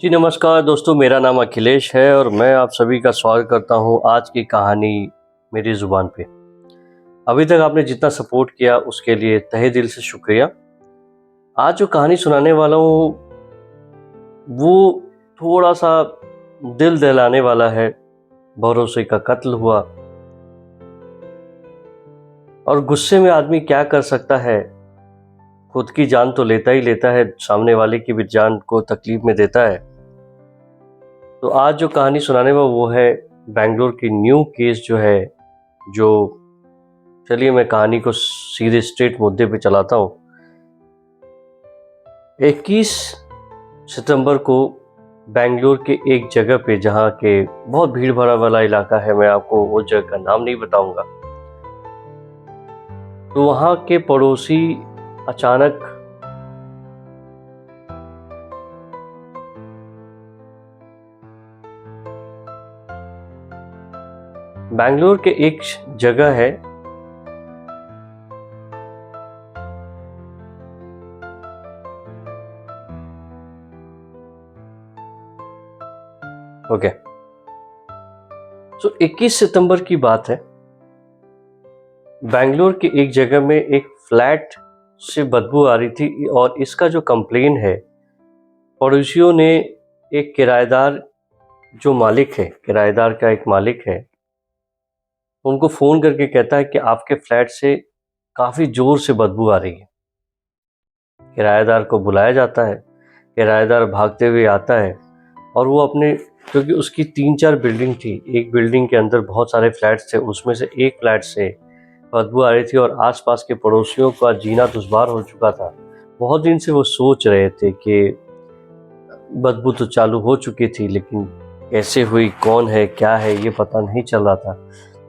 जी नमस्कार दोस्तों, मेरा नाम अखिलेश है और मैं आप सभी का स्वागत करता हूँ आज की कहानी मेरी ज़ुबान पे। अभी तक आपने जितना सपोर्ट किया उसके लिए तहे दिल से शुक्रिया। आज जो कहानी सुनाने वाला हूँ वो थोड़ा सा दिल दहलाने वाला है। भरोसे का कत्ल हुआ और गुस्से में आदमी क्या कर सकता है, खुद की जान तो लेता ही लेता है, सामने वाले की भी जान को तकलीफ में देता है। तो आज जो कहानी सुनाने वाला वो है बेंगलोर की न्यू केस जो है। जो चलिए मैं कहानी को सीधे स्ट्रेट मुद्दे पे चलाता हूँ। 21 सितंबर को बेंगलोर के एक जगह पे, जहाँ के बहुत भीड़ भरा वाला इलाका है, मैं आपको वो जगह का नाम नहीं बताऊंगा, तो वहाँ के पड़ोसी अचानक बेंगलोर के एक जगह है ओके। तो 21 सितंबर की बात है। बेंगलोर के एक जगह में एक फ्लैट से बदबू आ रही थी और इसका जो कंप्लेन है, पड़ोसियों ने एक किराएदार, जो मालिक है, किराएदार का एक मालिक है, उनको फ़ोन करके कहता है कि आपके फ्लैट से काफ़ी ज़ोर से बदबू आ रही है। किराएदार को बुलाया जाता है। किराएदार भागते हुए आता है और वो अपने, क्योंकि उसकी 3-4 बिल्डिंग थी, एक बिल्डिंग के अंदर बहुत सारे फ्लैट्स थे, उसमें से एक फ्लैट से बदबू आ रही थी और आसपास के पड़ोसियों का जीना दुश्वार हो चुका था। बहुत दिन से वो सोच रहे थे कि बदबू तो चालू हो चुकी थी, लेकिन कैसे हुई, कौन है, क्या है, ये पता नहीं चल रहा था।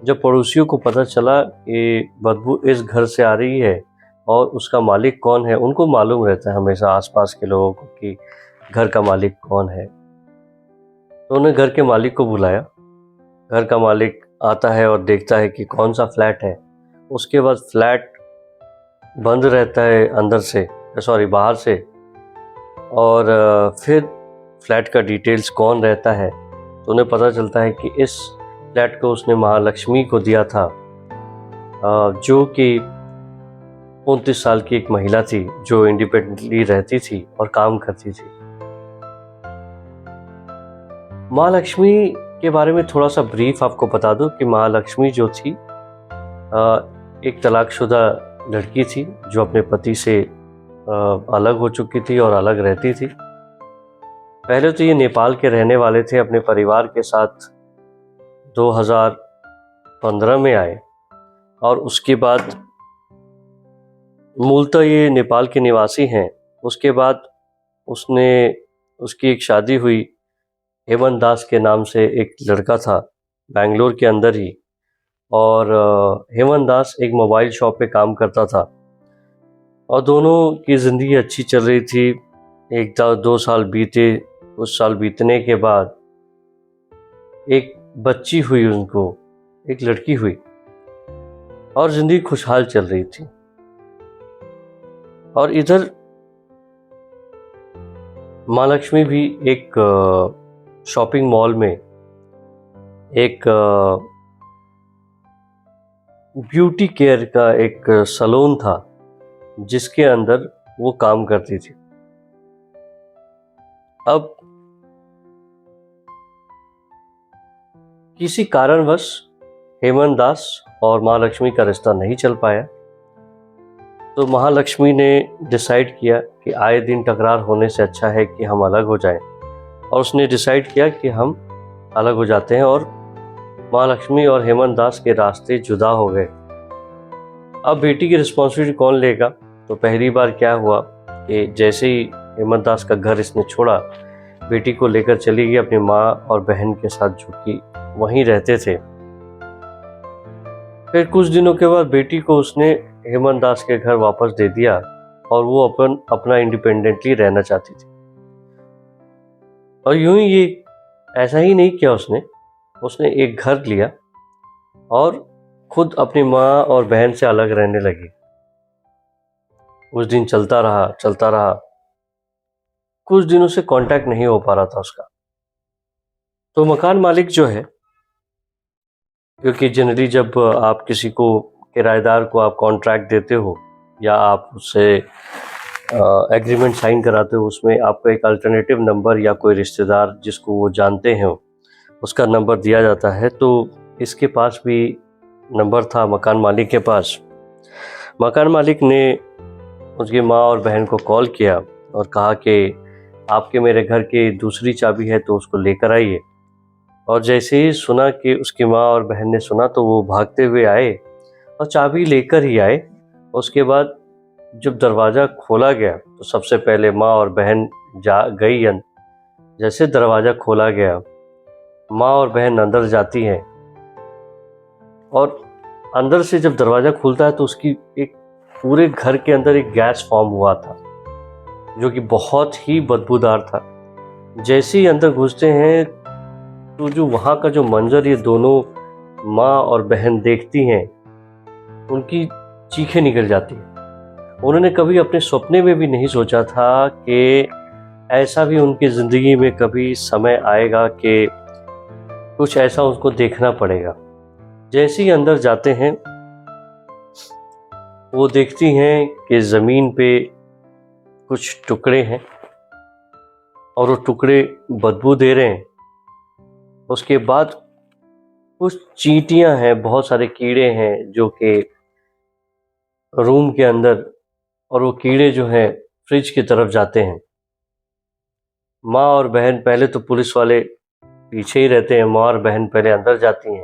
जब पड़ोसियों को पता चला कि बदबू इस घर से आ रही है और उसका मालिक कौन है, उनको मालूम रहता है हमेशा आसपास के लोगों को कि घर का मालिक कौन है, तो उन्होंने घर के मालिक को बुलाया। घर का मालिक आता है और देखता है कि कौन सा फ्लैट है। उसके बाद फ्लैट बंद रहता है अंदर से, सॉरी बाहर से, और फिर फ्लैट का डिटेल्स कौन रहता है, तो उन्हें पता चलता है कि इस फ्लैट को उसने महालक्ष्मी को दिया था, जो कि 29 साल की एक महिला थी जो इंडिपेंडेंटली रहती थी और काम करती थी। महालक्ष्मी के बारे में थोड़ा सा ब्रीफ आपको बता दूं कि महालक्ष्मी जो थी एक तलाकशुदा लड़की थी जो अपने पति से अलग हो चुकी थी और अलग रहती थी। पहले तो ये नेपाल के रहने वाले थे, अपने परिवार के साथ 2015 में आए और उसके बाद मूलतः ये नेपाल के निवासी हैं। उसके बाद उसकी एक शादी हुई, हेमंत दास के नाम से एक लड़का था बेंगलोर के अंदर ही, और हेमंत दास एक मोबाइल शॉप पे काम करता था और दोनों की ज़िंदगी अच्छी चल रही थी। 1-2 साल बीते, उस साल बीतने के बाद एक बच्ची हुई, उनको एक लड़की हुई और ज़िंदगी खुशहाल चल रही थी। और इधर महालक्ष्मी भी एक शॉपिंग मॉल में एक ब्यूटी केयर का एक सैलून था जिसके अंदर वो काम करती थी। अब किसी कारणवश हेमंत दास और महालक्ष्मी का रिश्ता नहीं चल पाया, तो महालक्ष्मी ने डिसाइड किया कि आए दिन तकरार होने से अच्छा है कि हम अलग हो जाएं, और उसने डिसाइड किया कि हम अलग हो जाते हैं और महालक्ष्मी और हेमंत दास के रास्ते जुदा हो गए। अब बेटी की रिस्पॉन्सिबिलिटी कौन लेगा? तो पहली बार क्या हुआ कि जैसे ही हेमंत दास का घर इसने छोड़ा, बेटी को लेकर चली गई अपनी माँ और बहन के साथ, जो कि वहीं रहते थे। फिर कुछ दिनों के बाद बेटी को उसने हेमंत दास के घर वापस दे दिया और वो अपना इंडिपेंडेंटली रहना चाहती थी। और यूं ही ये ऐसा ही नहीं किया, उसने एक घर लिया और खुद अपनी माँ और बहन से अलग रहने लगी। उस दिन चलता रहा। कुछ दिनों से कांटेक्ट नहीं हो पा रहा था उसका। तो मकान मालिक जो है, क्योंकि जनरली जब आप किसी को, किराएदार को आप कॉन्ट्रैक्ट देते हो या आप उससे एग्रीमेंट साइन कराते हो, उसमें आपको एक अल्टरनेटिव नंबर या कोई रिश्तेदार जिसको वो जानते हैं उसका नंबर दिया जाता है। तो इसके पास भी नंबर था मकान मालिक के पास। मकान मालिक ने उसकी माँ और बहन को कॉल किया और कहा कि आपके मेरे घर की दूसरी चाबी है तो उसको लेकर आइए। और जैसे ही सुना कि उसकी माँ और बहन ने सुना तो वो भागते हुए आए और चाबी लेकर ही आए। उसके बाद जब दरवाज़ा खोला गया तो सबसे पहले माँ और बहन जा गई जैसे दरवाज़ा खोला गया, माँ और बहन अंदर जाती हैं और अंदर से जब दरवाज़ा खुलता है तो उसकी एक पूरे घर के अंदर एक गैस फॉर्म हुआ था जो कि बहुत ही बदबूदार था। जैसे ही अंदर घुसते हैं तो जो वहाँ का जो मंजर ये दोनों माँ और बहन देखती हैं, उनकी चीखें निकल जाती हैं। उन्होंने कभी अपने सपने में भी नहीं सोचा था कि ऐसा भी उनकी ज़िंदगी में कभी समय आएगा कि कुछ ऐसा उसको देखना पड़ेगा। जैसे ही अंदर जाते हैं वो देखती हैं कि ज़मीन पे कुछ टुकड़े हैं और वो टुकड़े बदबू दे रहे हैं। उसके बाद कुछ चींटियां हैं, बहुत सारे कीड़े हैं जो कि रूम के अंदर, और वो कीड़े जो हैं फ्रिज की तरफ जाते हैं। माँ और बहन, पहले तो पुलिस वाले पीछे ही रहते हैं, माँ और बहन पहले अंदर जाती हैं,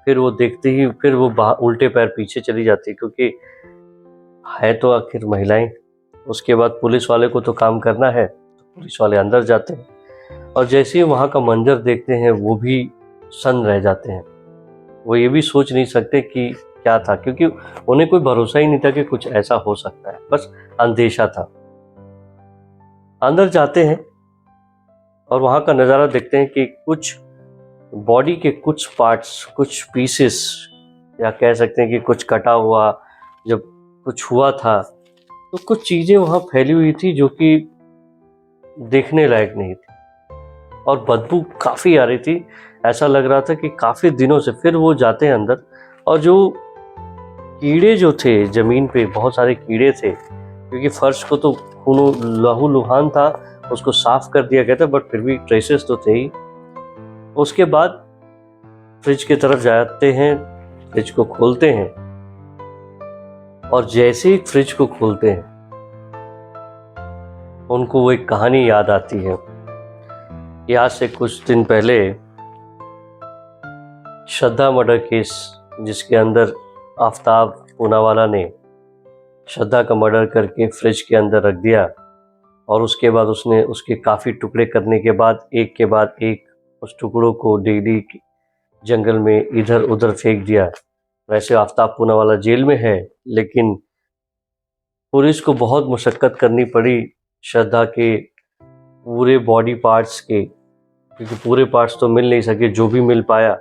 फिर वो देखते ही फिर वो उल्टे पैर पीछे चली जाती है क्योंकि है तो आखिर महिलाएं। उसके बाद पुलिस वाले को तो काम करना है, तो पुलिस वाले अंदर जाते हैं और जैसे ही वहाँ का मंजर देखते हैं वो भी सन्न रह जाते हैं। वो ये भी सोच नहीं सकते कि क्या था, क्योंकि उन्हें कोई भरोसा ही नहीं था कि कुछ ऐसा हो सकता है, बस अंदेशा था। अंदर जाते हैं और वहाँ का नज़ारा देखते हैं कि कुछ बॉडी के कुछ पार्ट्स, कुछ पीसेस, या कह सकते हैं कि कुछ कटा हुआ जब कुछ हुआ था, तो कुछ चीज़ें वहाँ फैली हुई थी जो कि देखने लायक नहीं थी और बदबू काफ़ी आ रही थी। ऐसा लग रहा था कि काफ़ी दिनों से। फिर वो जाते हैं अंदर और जो कीड़े जो थे ज़मीन पे, बहुत सारे कीड़े थे क्योंकि फर्श को तो लहू लुहान था, उसको साफ कर दिया गया था, बट फिर भी ट्रेसेस तो थे ही। उसके बाद फ्रिज की तरफ जाते हैं, फ्रिज को खोलते हैं और जैसे ही फ्रिज को खोलते हैं उनको वो एक कहानी याद आती है। आज से कुछ दिन पहले श्रद्धा मर्डर केस, जिसके अंदर आफ्ताब पूनावाला ने श्रद्धा का मर्डर करके फ्रिज के अंदर रख दिया और उसके बाद उसने उसके काफ़ी टुकड़े करने के बाद एक के बाद एक उस टुकड़ों को डेली जंगल में इधर उधर फेंक दिया। वैसे आफ्ताब पूनावाला जेल में है, लेकिन पुलिस को बहुत मुशक्कत करनी पड़ी श्रद्धा के पूरे बॉडी पार्ट्स के, क्योंकि पूरे पार्ट्स तो मिल नहीं सके। जो भी मिल पाया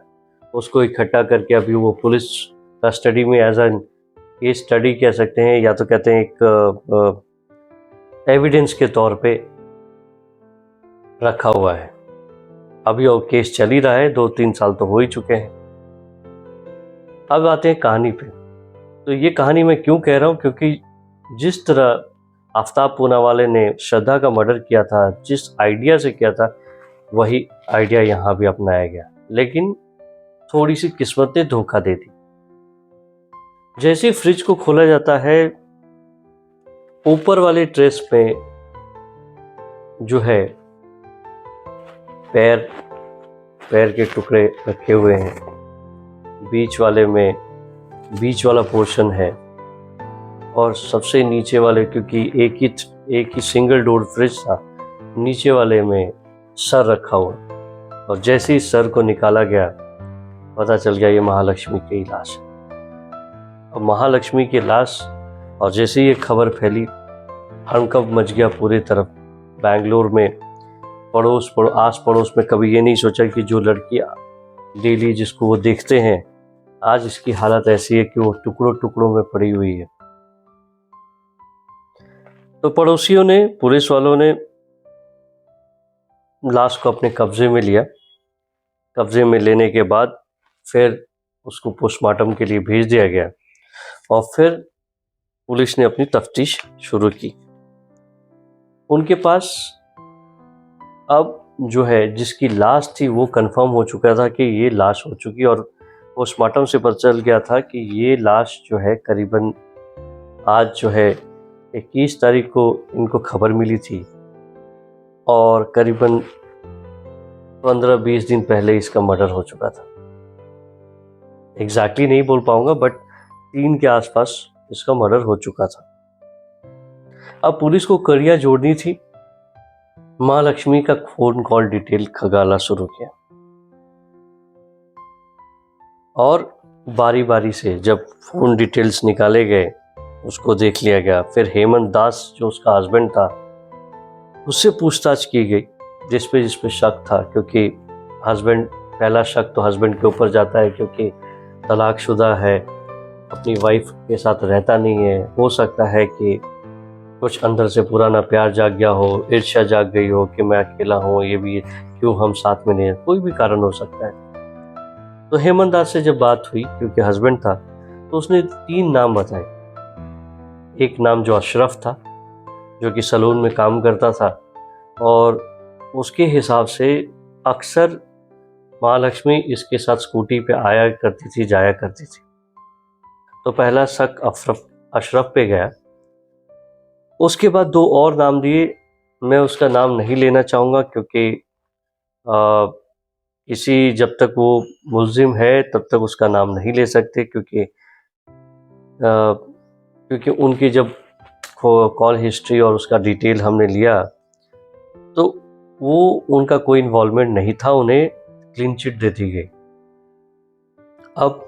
उसको इकट्ठा करके अभी वो पुलिस कस्टडी में एज एन केस स्टडी कह सकते हैं, या तो कहते हैं एक एविडेंस के तौर पे रखा हुआ है। अभी वो केस चल ही रहा है, 2-3 साल तो हो ही चुके हैं। अब आते हैं कहानी पे। तो ये कहानी मैं क्यों कह रहा हूँ, क्योंकि जिस तरह आफ्ताब पूनावाला ने श्रद्धा का मर्डर किया था, जिस आइडिया से किया था, वही आइडिया यहाँ भी अपनाया गया, लेकिन थोड़ी सी किस्मत ने धोखा दे दी। जैसे फ्रिज को खोला जाता है, ऊपर वाले ट्रेस में जो है पैर के टुकड़े रखे हुए हैं, बीच वाले में बीच वाला पोर्शन है और सबसे नीचे वाले, क्योंकि एक ही सिंगल डोर फ्रिज था, नीचे वाले में सर रखा हुआ। और जैसे ही सर को निकाला गया पता चल गया ये महालक्ष्मी की लाश है। और महालक्ष्मी की लाश, और जैसे ही ये खबर फैली, हड़कंप मच गया पूरी तरफ बेंगलोर में। आस पड़ोस में कभी ये नहीं सोचा कि जो लड़कियाँ डेली जिसको वो देखते हैं, आज इसकी हालत ऐसी है कि वो टुकड़ों टुकड़ों में पड़ी हुई है। तो पड़ोसियों ने, पुलिस वालों ने लाश को अपने कब्जे में लिया। कब्जे में लेने के बाद फिर उसको पोस्टमार्टम के लिए भेज दिया गया और फिर पुलिस ने अपनी तफ्तीश शुरू की। उनके पास अब जो है जिसकी लाश थी वो कंफर्म हो चुका था कि ये लाश हो चुकी, और पोस्टमार्टम से पता चल गया था कि ये लाश जो है करीबन आज जो है 21 तारीख को इनको खबर मिली थी और करीबन 15-20 दिन पहले इसका मर्डर हो चुका था। एग्जैक्टली नहीं बोल पाऊंगा बट 3 के आसपास इसका मर्डर हो चुका था। अब पुलिस को कड़ियां जोड़नी थी। महालक्ष्मी का फोन कॉल डिटेल खगाला शुरू किया और बारी बारी से जब फोन डिटेल्स निकाले गए उसको देख लिया गया। फिर हेमंत दास जो उसका हस्बैंड था उससे पूछताछ की गई जिस पे शक था, क्योंकि हस्बैंड, पहला शक तो हस्बैंड के ऊपर जाता है क्योंकि तलाकशुदा है, अपनी वाइफ के साथ रहता नहीं है। हो सकता है कि कुछ अंदर से पुराना प्यार जाग गया हो, ईर्ष्या जाग गई हो कि मैं अकेला हूँ, ये भी क्यों हम साथ में नहीं है, कोई भी कारण हो सकता है। तो हेमंत दास से जब बात हुई क्योंकि हस्बैंड था तो उसने 3 नाम बताए। एक नाम जो अशरफ था जो कि सलून में काम करता था और उसके हिसाब से अक्सर महालक्ष्मी इसके साथ स्कूटी पे आया करती थी, जाया करती थी। तो पहला शक अशरफ पे गया। उसके बाद 2 और नाम दिए। मैं उसका नाम नहीं लेना चाहूँगा क्योंकि किसी जब तक वो मुलजिम है तब तक उसका नाम नहीं ले सकते, क्योंकि उनकी जब कॉल हिस्ट्री और उसका डिटेल हमने लिया तो वो उनका कोई इन्वॉल्वमेंट नहीं था, उन्हें क्लीन चिट दे दी गई। अब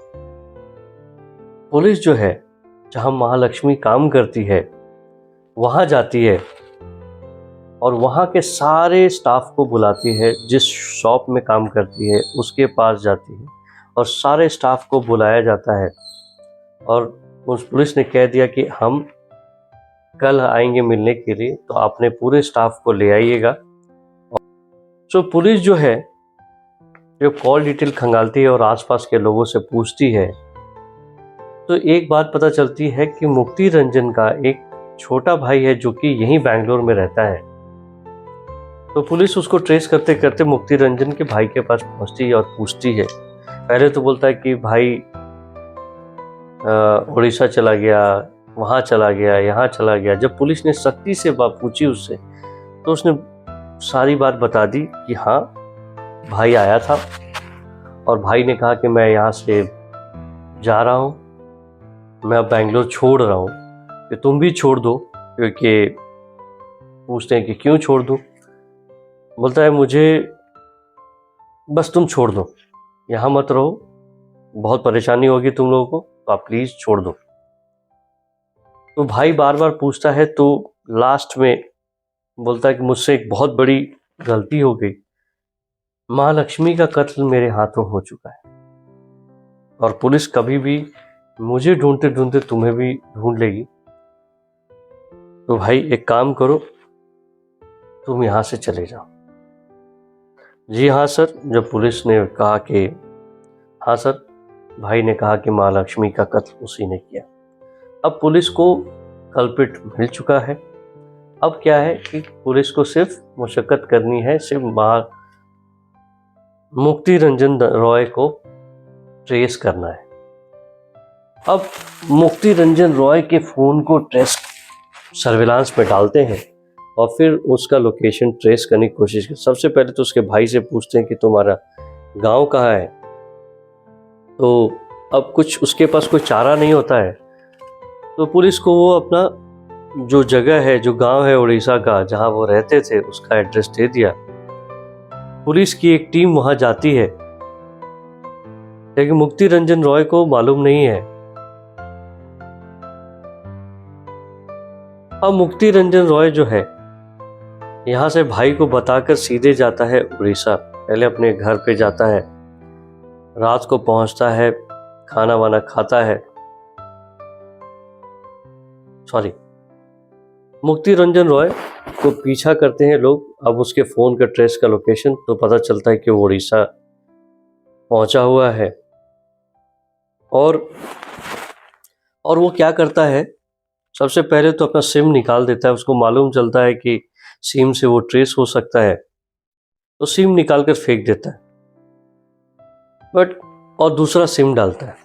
पुलिस जो है जहां महालक्ष्मी काम करती है वहां जाती है और वहां के सारे स्टाफ को बुलाती है। जिस शॉप में काम करती है उसके पास जाती है और सारे स्टाफ को बुलाया जाता है और उस पुलिस ने कह दिया कि हम कल आएंगे मिलने के लिए, तो आपने पूरे स्टाफ को ले आइएगा। तो पुलिस जो है जो कॉल डिटेल खंगालती है और आसपास के लोगों से पूछती है तो एक बात पता चलती है कि मुक्ति रंजन का एक छोटा भाई है जो कि यहीं बैंगलोर में रहता है। तो पुलिस उसको ट्रेस करते करते मुक्ति रंजन के भाई के पास पहुंचती है और पूछती है। पहले तो बोलता है कि भाई उड़ीसा चला गया, वहाँ चला गया, यहाँ चला गया। जब पुलिस ने सख्ती से बात पूछी उससे तो उसने सारी बात बता दी कि हाँ भाई आया था और भाई ने कहा कि मैं यहाँ से जा रहा हूँ, मैं अब बैंगलोर छोड़ रहा हूँ, कि तुम भी छोड़ दो। क्योंकि पूछते हैं कि क्यों छोड़ दूँ, बोलता है मुझे बस तुम छोड़ दो, यहाँ मत रहो, बहुत परेशानी होगी तुम लोगों को, तो आप प्लीज़ छोड़ दो। तो भाई बार बार पूछता है तो लास्ट में बोलता है कि मुझसे एक बहुत बड़ी गलती हो गई, महालक्ष्मी का कत्ल मेरे हाथों हो चुका है और पुलिस कभी भी मुझे ढूंढते ढूंढते तुम्हें भी ढूंढ लेगी। तो भाई एक काम करो, तुम यहाँ से चले जाओ। जी हाँ सर। जब पुलिस ने कहा कि हाँ सर, भाई ने कहा कि महालक्ष्मी का कत्ल उसी ने किया। अब पुलिस को कल्प्रिट मिल चुका है। अब क्या है कि पुलिस को सिर्फ मुशक्कत करनी है, सिर्फ मुक्ति रंजन रॉय को ट्रेस करना है। अब मुक्ति रंजन रॉय के फ़ोन को ट्रेस सर्विलांस में डालते हैं और फिर उसका लोकेशन ट्रेस करने की कोशिश करते। सबसे पहले तो उसके भाई से पूछते हैं कि तुम्हारा गांव कहाँ है। तो अब कुछ उसके पास कोई चारा नहीं होता है, तो पुलिस को वो अपना जो जगह है, जो गांव है उड़ीसा का जहां वो रहते थे, उसका एड्रेस दे दिया। पुलिस की एक टीम वहां जाती है लेकिन मुक्ति रंजन रॉय को मालूम नहीं है। अब मुक्ति रंजन रॉय जो है यहाँ से भाई को बताकर सीधे जाता है उड़ीसा। पहले अपने घर पे जाता है, रात को पहुंचता है, खाना वाना खाता है, मुक्ति रंजन रॉय को पीछा करते हैं लोग। अब उसके फ़ोन का ट्रेस का लोकेशन तो पता चलता है कि वो उड़ीसा पहुंचा हुआ है। और वो क्या करता है, सबसे पहले तो अपना सिम निकाल देता है। उसको मालूम चलता है कि सिम से वो ट्रेस हो सकता है, तो सिम निकाल कर फेंक देता है और दूसरा सिम डालता है।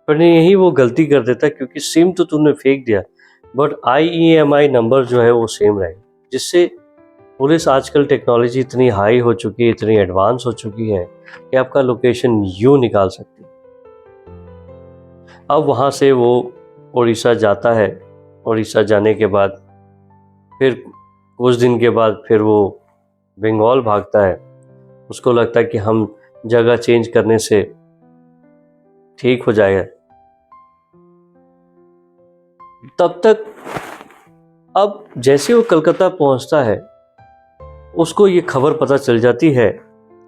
पर यही वो गलती कर देता है, क्योंकि सिम तो तूने फेंक दिया बट IEMI नंबर जो है वो सेम रहेगा, जिससे पुलिस आजकल टेक्नोलॉजी इतनी हाई हो चुकी है, इतनी एडवांस हो चुकी है कि आपका लोकेशन यूं निकाल सकती है। अब वहाँ से वो उड़ीसा जाता है। उड़ीसा जाने के बाद फिर कुछ दिन के बाद फिर वो बंगाल भागता है। उसको लगता है कि हम जगह चेंज करने से ठीक हो जाएगा। तब तक अब जैसे वो कलकत्ता पहुंचता है, उसको ये खबर पता चल जाती है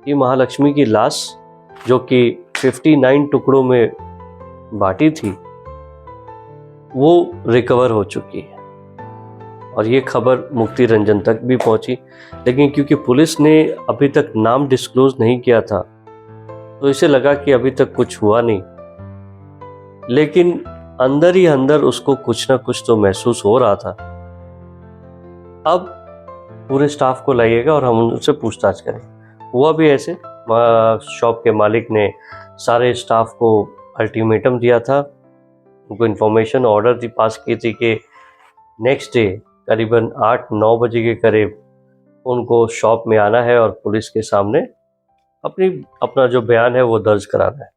कि महालक्ष्मी की लाश, जो कि 59 टुकड़ों में बांटी थी, वो रिकवर हो चुकी है। और ये खबर मुक्ति रंजन तक भी पहुंची, लेकिन क्योंकि पुलिस ने अभी तक नाम डिस्क्लोज नहीं किया था, तो इसे लगा कि अभी तक कुछ हुआ नहीं। लेकिन अंदर ही अंदर उसको कुछ ना कुछ तो महसूस हो रहा था। अब पूरे स्टाफ को लाइएगा और हम उनसे पूछताछ करें। हुआ भी ऐसे। शॉप के मालिक ने सारे स्टाफ को अल्टीमेटम दिया था, उनको इन्फॉर्मेशन ऑर्डर दी पास की थी कि नेक्स्ट डे करीबन 8-9 बजे के करीब उनको शॉप में आना है और पुलिस के सामने अपना जो बयान है वो दर्ज कराना है।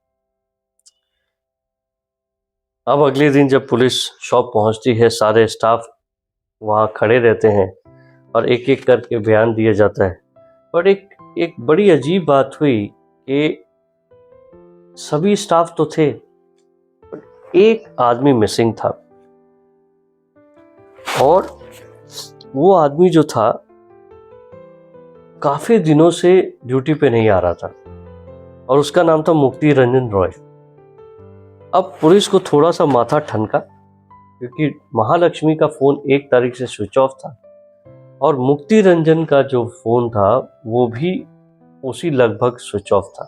अब अगले दिन जब पुलिस शॉप पहुंचती है, सारे स्टाफ वहाँ खड़े रहते हैं और एक एक करके बयान दिया जाता है। पर एक बड़ी अजीब बात हुई कि सभी स्टाफ तो थे, एक आदमी मिसिंग था। और वो आदमी जो था काफी दिनों से ड्यूटी पे नहीं आ रहा था और उसका नाम था मुक्ति रंजन रॉय। अब पुलिस को थोड़ा सा माथा ठनका, क्योंकि महालक्ष्मी का फोन 1 तारीख से स्विच ऑफ था और मुक्ति रंजन का जो फोन था वो भी उसी लगभग स्विच ऑफ था।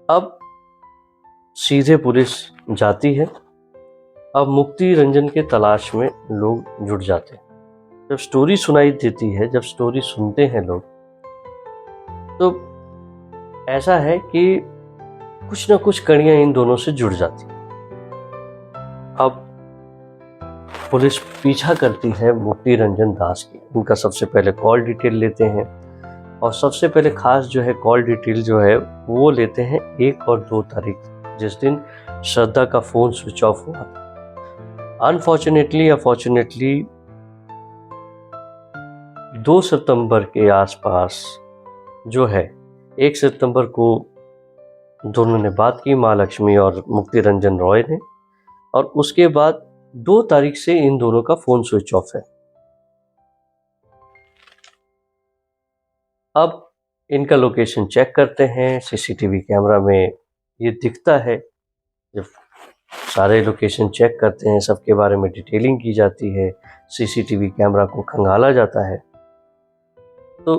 अब सीधे पुलिस जाती है। अब मुक्ति रंजन के तलाश में लोग जुट जाते हैं। जब स्टोरी सुनाई देती है, जब स्टोरी सुनते हैं लोग, तो ऐसा है कि कुछ ना कुछ कड़ियां इन दोनों से जुड़ जाती हैं। अब पुलिस पीछा करती है मुक्ति रंजन दास की। उनका सबसे पहले कॉल डिटेल लेते हैं और सबसे पहले खास जो है कॉल डिटेल जो है वो लेते हैं 1 और 2 तारीख, जिस दिन श्रद्धा का फोन स्विच ऑफ हुआ था। अनफॉर्चुनेटली 2 सितंबर के आसपास जो है, 1 सितंबर को दोनों ने बात की, महालक्ष्मी और मुक्ति रंजन रॉय ने, और उसके बाद 2 तारीख से इन दोनों का फोन स्विच ऑफ है। अब इनका लोकेशन चेक करते हैं, सीसीटीवी कैमरा में ये दिखता है। जब सारे लोकेशन चेक करते हैं, सबके बारे में डिटेलिंग की जाती है, सीसीटीवी कैमरा को खंगाला जाता है, तो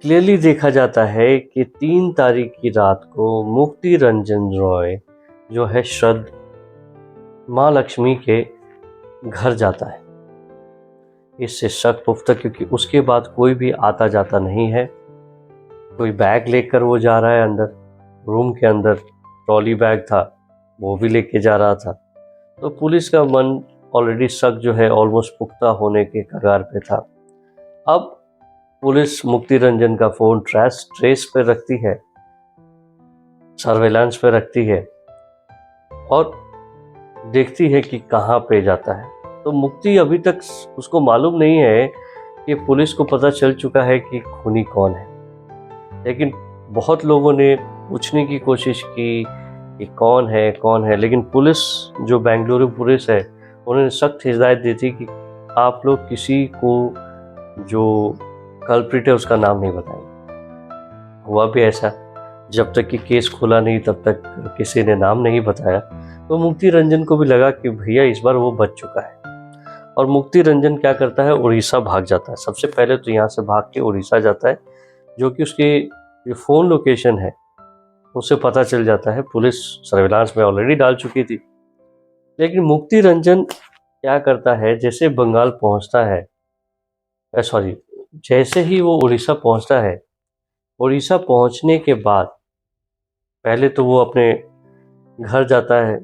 क्लियरली देखा जाता है कि 3 तारीख की रात को मुक्ति रंजन रॉय जो है महालक्ष्मी के घर जाता है। इससे शक पुख्ता, क्योंकि उसके बाद कोई भी आता जाता नहीं है। कोई बैग लेकर वो जा रहा है अंदर, रूम के अंदर ट्रॉली बैग था, वो भी लेके जा रहा था। तो पुलिस का मन ऑलरेडी शक जो है ऑलमोस्ट पुख्ता होने के कगार पे था। अब पुलिस मुक्ति रंजन का फोन ट्रेस पे रखती है, सर्वेलांस पे रखती है और देखती है कि कहाँ पे जाता है। तो मुक्ति अभी तक उसको मालूम नहीं है कि पुलिस को पता चल चुका है कि खूनी कौन है, लेकिन बहुत लोगों ने पूछने की कोशिश की कि कौन है, लेकिन पुलिस जो बेंगलुरु पुलिस है उन्होंने सख्त हिदायत दी थी कि आप लोग किसी को जो कल्प्रिट है उसका नाम नहीं बताएंगे। हुआ भी ऐसा, जब तक कि केस खुला नहीं तब तक किसी ने नाम नहीं बताया। तो मुक्ति रंजन को भी लगा कि भैया इस बार वो बच चुका है। और मुक्ति रंजन क्या करता है, उड़ीसा भाग जाता है। सबसे पहले तो यहाँ से भाग के उड़ीसा जाता है, जो कि उसकी जो फ़ोन लोकेशन है उससे पता चल जाता है, पुलिस सर्विलांस में ऑलरेडी डाल चुकी थी। लेकिन मुक्ति रंजन क्या करता है, जैसे बंगाल पहुँचता है, सॉरी, जैसे ही वो उड़ीसा पहुँचता है, उड़ीसा पहुँचने के बाद पहले तो वो अपने घर जाता है।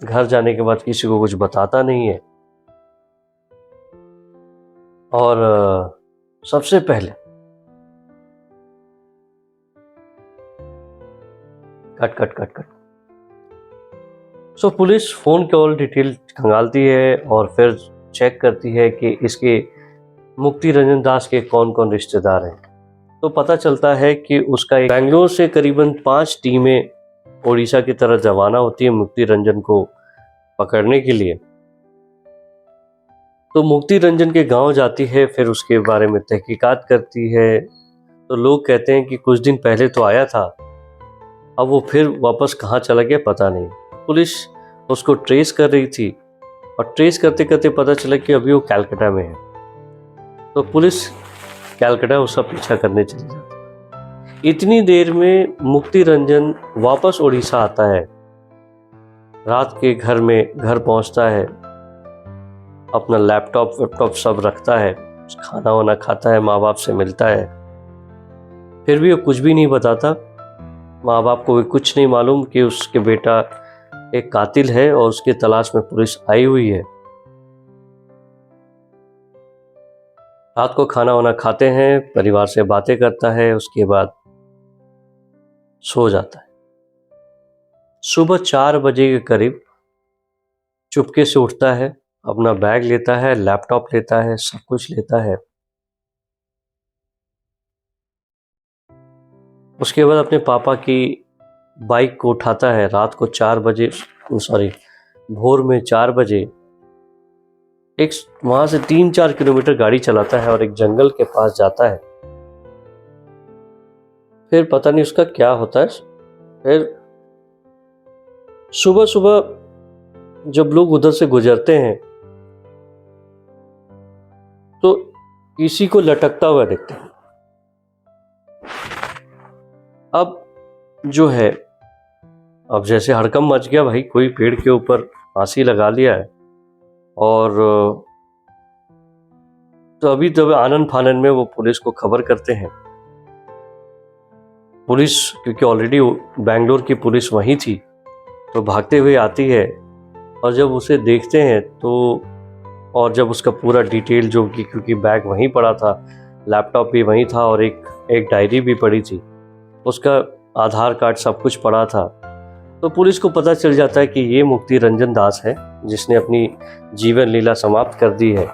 घर जाने के बाद किसी को कुछ बताता नहीं है, और सबसे पहले कट सो पुलिस फ़ोन कॉल डिटेल खंगालती है और फिर चेक करती है कि इसके मुक्ति रंजन दास के कौन कौन रिश्तेदार हैं। तो पता चलता है कि उसका बेंगलोर से करीबन 5 टीमें उड़ीसा की तरफ रवाना होती है मुक्ति रंजन को पकड़ने के लिए। तो मुक्ति रंजन के गांव जाती है, फिर उसके बारे में तहकीकात करती है। तो लोग कहते हैं कि कुछ दिन पहले तो आया था, अब वो फिर वापस कहाँ चला गया पता नहीं। पुलिस उसको ट्रेस कर रही थी, और ट्रेस करते करते पता चला कि अभी वो कलकत्ता में है। तो पुलिस कलकत्ता उसका पीछा करने चली जाती है। इतनी देर में मुक्ति रंजन वापस उड़ीसा आता है, रात के घर पहुंचता है, अपना लैपटॉप सब रखता है, खाना वाना खाता है, माँ बाप से मिलता है। फिर भी वो कुछ भी नहीं बताता। माँ बाप को भी कुछ नहीं मालूम कि उसके बेटा एक कातिल है और उसके तलाश में पुलिस आई हुई है। रात को खाना वाना खाते हैं, परिवार से बातें करता है, उसके बाद सो जाता है। सुबह 4 बजे के करीब चुपके से उठता है, अपना बैग लेता है, लैपटॉप लेता है, सब कुछ लेता है। उसके बाद अपने पापा की बाइक को उठाता है, रात को 4 बजे, भोर में 4 बजे एक वहां से 3-4 किलोमीटर गाड़ी चलाता है और एक जंगल के पास जाता है। फिर पता नहीं उसका क्या होता है। फिर सुबह सुबह जब लोग उधर से गुजरते हैं तो किसी को लटकता हुआ देखते हैं। अब जो है, अब जैसे हड़कंप मच गया भाई, कोई पेड़ के ऊपर फांसी लगा लिया है। और तो अभी तो आनन फानन में वो पुलिस को खबर करते हैं। पुलिस, क्योंकि ऑलरेडी बेंगलोर की पुलिस वहीं थी, तो भागते हुए आती है। और जब उसे देखते हैं तो, और जब उसका पूरा डिटेल जो कि, क्योंकि बैग वहीं पड़ा था, लैपटॉप भी वहीं था और एक डायरी भी पड़ी थी, उसका आधार कार्ड सब कुछ पड़ा था, तो पुलिस को पता चल जाता है कि ये मुक्ति रंजन दास है जिसने अपनी जीवन लीला समाप्त कर दी है।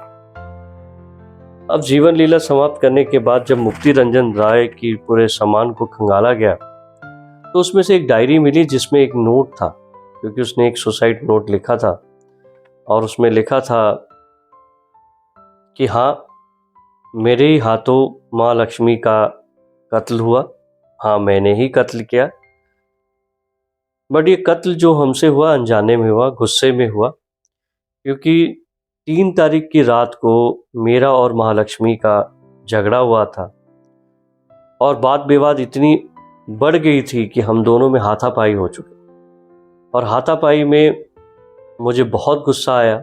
अब जीवन लीला समाप्त करने के बाद जब मुक्ति रंजन राय की पूरे सामान को खंगाला गया तो उसमें से एक डायरी मिली जिसमें एक नोट था, क्योंकि उसने एक सुसाइड नोट लिखा था और उसमें लिखा था कि हाँ, मेरे ही हाथों माँ लक्ष्मी का कत्ल हुआ, हाँ मैंने ही कत्ल किया, बट ये कत्ल जो हमसे हुआ अनजाने में हुआ, गुस्से में हुआ, क्योंकि 3 तारीख की रात को मेरा और महालक्ष्मी का झगड़ा हुआ था और बात विवाद इतनी बढ़ गई थी कि हम दोनों में हाथापाई हो चुकी, और हाथापाई में मुझे बहुत गुस्सा आया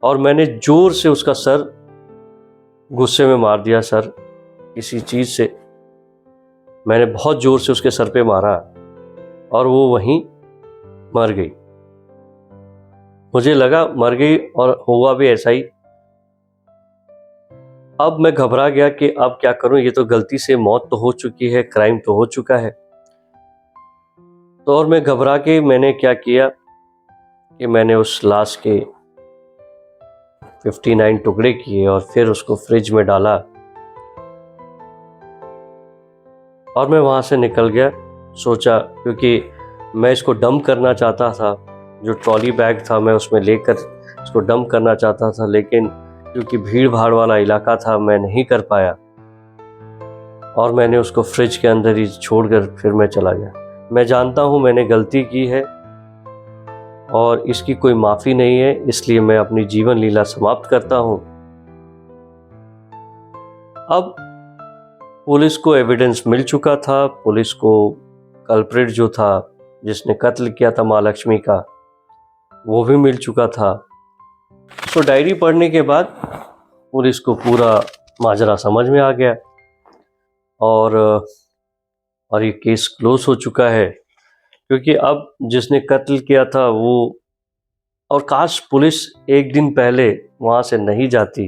और मैंने जोर से उसका सर गुस्से में मार दिया। सर किसी चीज़ से मैंने बहुत जोर से उसके सर पे मारा और वो वहीं मर गई। मुझे लगा मर गई और हुआ भी ऐसा ही। अब मैं घबरा गया कि अब क्या करूं, ये तो गलती से मौत तो हो चुकी है, क्राइम तो हो चुका है। तो और मैं घबरा के मैंने क्या किया कि मैंने उस लाश के 59 टुकड़े किए और फिर उसको फ्रिज में डाला और मैं वहाँ से निकल गया। सोचा, क्योंकि मैं इसको डंप करना चाहता था, जो ट्रॉली बैग था मैं उसमें लेकर इसको डंप करना चाहता था, लेकिन क्योंकि भीड़ भाड़ वाला इलाका था मैं नहीं कर पाया और मैंने उसको फ्रिज के अंदर ही छोड़कर फिर मैं चला गया। मैं जानता हूँ मैंने गलती की है और इसकी कोई माफ़ी नहीं है, इसलिए मैं अपनी जीवन लीला समाप्त करता हूँ। अब पुलिस को एविडेंस मिल चुका था, पुलिस को कल्प्रिट जो था जिसने कत्ल किया था माँ लक्ष्मी का वो भी मिल चुका था। तो डायरी पढ़ने के बाद पुलिस को पूरा माजरा समझ में आ गया और ये केस क्लोज हो चुका है, क्योंकि अब जिसने कत्ल किया था वो, और काश पुलिस एक दिन पहले वहाँ से नहीं जाती,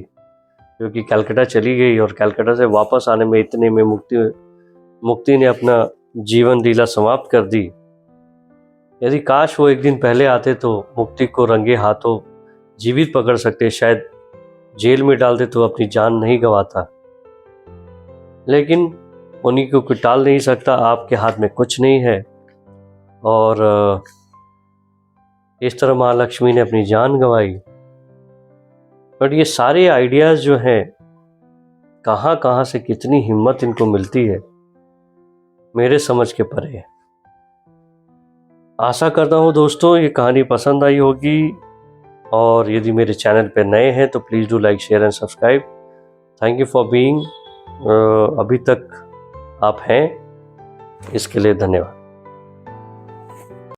क्योंकि कलकत्ता चली गई और कलकत्ता से वापस आने में इतने में मुक्ति ने अपना जीवन लीला समाप्त कर दी। यदि काश वो एक दिन पहले आते तो मुक्ति को रंगे हाथों जीवित पकड़ सकते, शायद जेल में डाल दे तो अपनी जान नहीं गंवाता। लेकिन उन्हीं को कोई टाल नहीं सकता, आपके हाथ में कुछ नहीं है। और इस तरह माँ लक्ष्मी ने अपनी जान गंवाई। बट ये सारे आइडियाज़ जो हैं, कहाँ कहाँ से कितनी हिम्मत इनको मिलती है, मेरे समझ के परे है। आशा करता हूँ दोस्तों ये कहानी पसंद आई होगी, और यदि मेरे चैनल पे नए हैं तो please do like, share and subscribe. Thank you for being, अभी तक आप हैं, इसके लिए धन्यवाद।